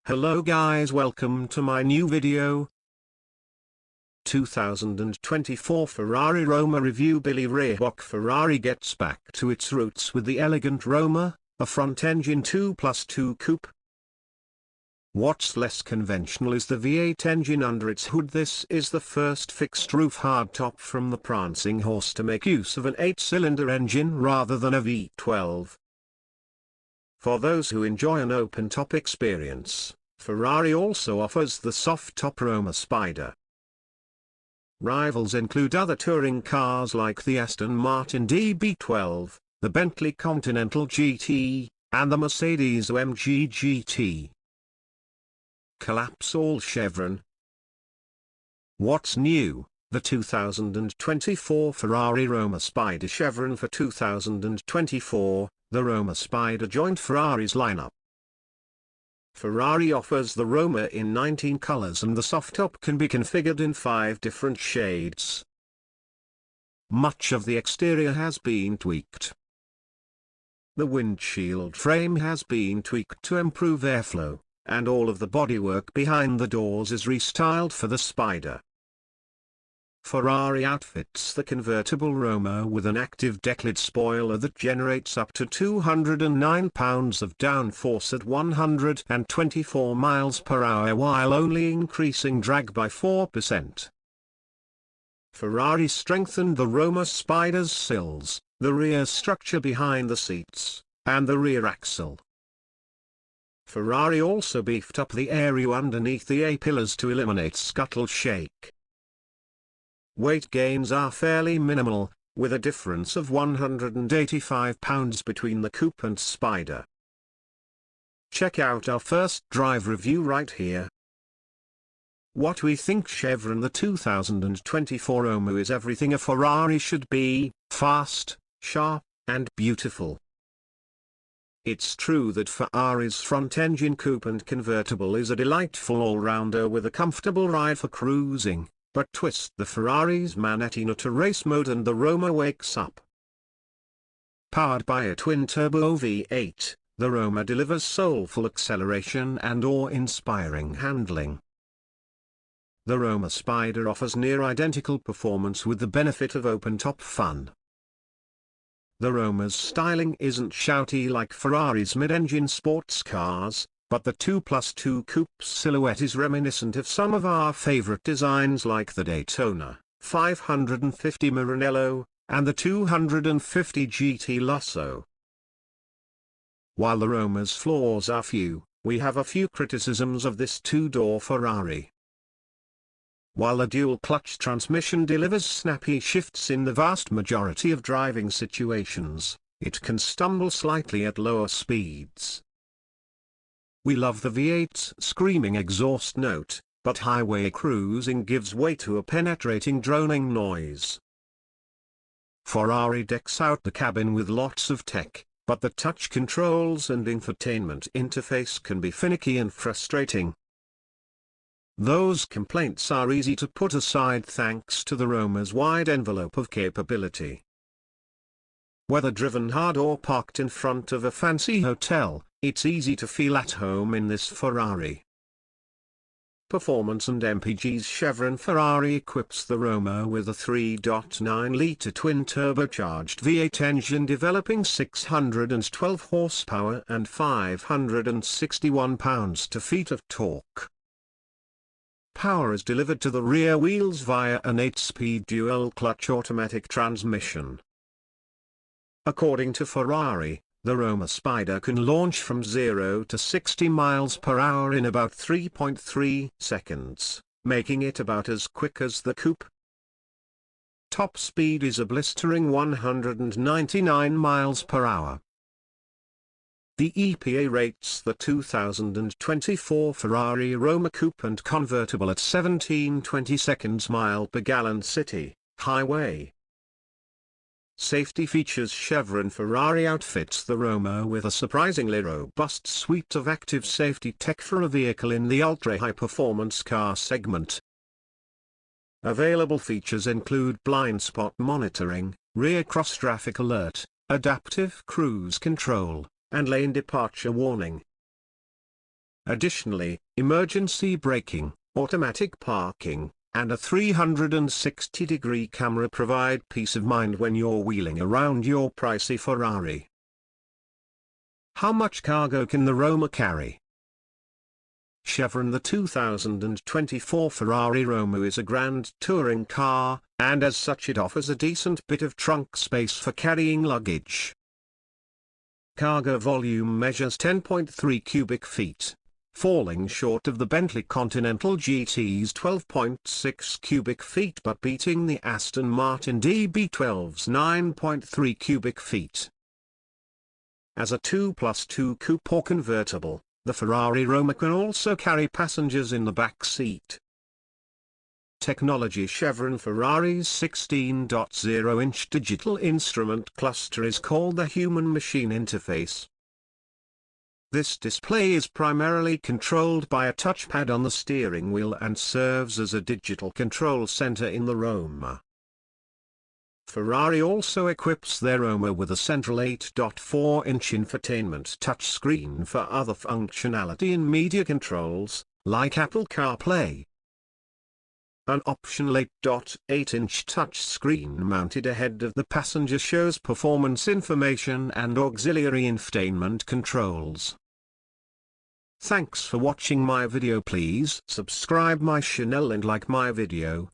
Hello guys, welcome to my new video. 2024 Ferrari Roma review. Billy Reebok. Ferrari gets back to its roots with the elegant Roma, a front-engine 2+2 coupe. What's less conventional is the V8 engine under its hood. This is the first fixed-roof hardtop from the prancing horse to make use of an 8-cylinder engine rather than a V12. For those who enjoy an open-top experience, Ferrari also offers the soft-top Roma Spider. Rivals include other touring cars like the Aston Martin DB12, the Bentley Continental GT, and the Mercedes-AMG GT. Collapse all chevron. What's new? The 2024 Ferrari Roma Spider chevron. For 2024, the Roma Spider joined Ferrari's lineup. Ferrari offers the Roma in 19 colors and the soft top can be configured in 5 different shades. Much of the exterior has been tweaked. The windshield frame has been tweaked to improve airflow, and all of the bodywork behind the doors is restyled for the Spider. Ferrari outfits the convertible Roma with an active decklid spoiler that generates up to 209 pounds of downforce at 124 miles per hour while only increasing drag by 4%. Ferrari strengthened the Roma Spider's sills, the rear structure behind the seats, and the rear axle. Ferrari also beefed up the area underneath the A-pillars to eliminate scuttle shake. Weight gains are fairly minimal, with a difference of 185 pounds between the coupe and Spider. Check out our first drive review right here. What we think chevron. The 2024 Roma is everything a Ferrari should be: fast, sharp, and beautiful. It's true that Ferrari's front-engine coupe and convertible is a delightful all-rounder with a comfortable ride for cruising. But twist the Ferrari's Manettino to race mode and the Roma wakes up. Powered by a twin-turbo V8, the Roma delivers soulful acceleration and awe-inspiring handling. The Roma Spider offers near-identical performance with the benefit of open-top fun. The Roma's styling isn't shouty like Ferrari's mid-engine sports cars, but the 2+2 coupe's silhouette is reminiscent of some of our favorite designs like the Daytona 550 Maranello, and the 250 GT Lusso. While the Roma's flaws are few, we have a few criticisms of this two-door Ferrari. While the dual-clutch transmission delivers snappy shifts in the vast majority of driving situations, it can stumble slightly at lower speeds. We love the V8's screaming exhaust note, but highway cruising gives way to a penetrating droning noise. Ferrari decks out the cabin with lots of tech, but the touch controls and infotainment interface can be finicky and frustrating. Those complaints are easy to put aside thanks to the Roma's wide envelope of capability. Whether driven hard or parked in front of a fancy hotel, it's easy to feel at home in this Ferrari. Performance and MPG's chevron. Ferrari equips the Roma with a 3.9-litre twin-turbocharged V8 engine developing 612 horsepower and 561 pounds-feet of torque. Power is delivered to the rear wheels via an 8-speed dual-clutch automatic transmission. According to Ferrari, the Roma Spider can launch from 0 to 60 miles per hour in about 3.3 seconds, making it about as quick as the coupe. Top speed is a blistering 199 miles per hour. The EPA rates the 2024 Ferrari Roma coupe and convertible at 17.20 seconds mile per gallon city, highway. Safety features. Chevron. Ferrari outfits the Roma with a surprisingly robust suite of active safety tech for a vehicle in the ultra-high-performance car segment. Available features include blind spot monitoring, rear cross-traffic alert, adaptive cruise control, and lane departure warning. Additionally, emergency braking, automatic parking, and a 360-degree camera provide peace of mind when you're wheeling around your pricey Ferrari. How much cargo can the Roma carry? Chevron. The 2024 Ferrari Roma is a grand touring car, and as such it offers a decent bit of trunk space for carrying luggage. Cargo volume measures 10.3 cubic feet, falling short of the Bentley Continental GT's 12.6 cubic feet but beating the Aston Martin DB12's 9.3 cubic feet. As a 2+2 coupe or convertible, the Ferrari Roma can also carry passengers in the back seat. Technology. Chevron Ferrari's 16.0-inch digital instrument cluster is called the human-machine interface. This display is primarily controlled by a touchpad on the steering wheel and serves as a digital control center in the Roma. Ferrari also equips their Roma with a central 8.4-inch infotainment touchscreen for other functionality and media controls, like Apple CarPlay. An optional 8.8-inch touchscreen mounted ahead of the passenger shows performance information and auxiliary infotainment controls. Thanks for watching my video. Please subscribe my channel and like my video.